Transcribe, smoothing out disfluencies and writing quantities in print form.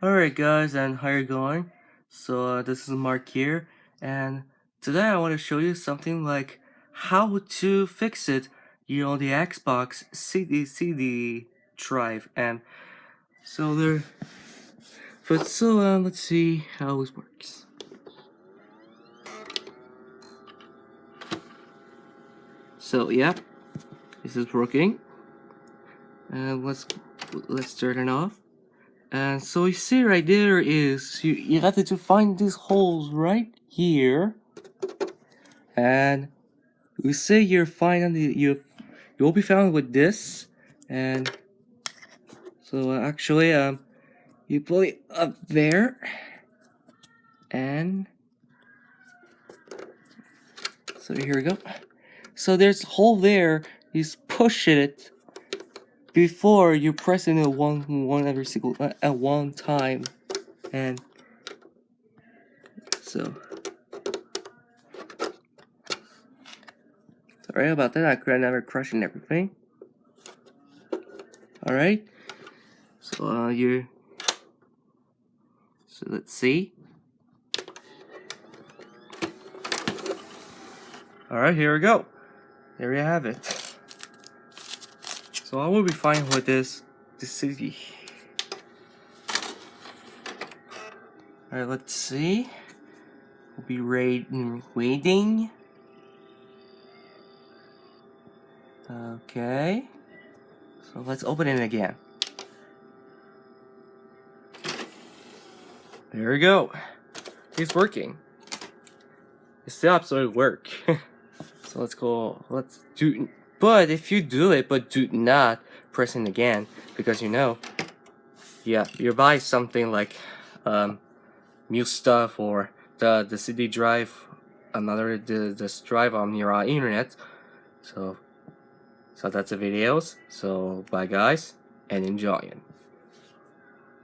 Alright guys, and how you going? This is Mark here, and today I want to show you something like how to fix it, the Xbox CD drive. And so there let's see how it works. So yeah, this is working. And let's turn it off. And so you see right there is you have to find these holes right here, and you see you're finally you'll be found with this. And so actually you pull it up there, and so here we go. So there's a hole there. You just push it before you press in it one every single at one time. And so sorry about that. I could never crushing everything. Alright. So so let's see. Alright, here we go. There you have it. So I will be fine with this city. Alright, let's see. We'll be waiting. Okay. So let's open it again. There we go. It's working. It still absolutely work. So let's go. Let's do. But if you do it, but do not press it again, because yeah, you buy something like new stuff or the CD drive, another this drive on your internet. So that's the videos. So bye guys, and enjoy it.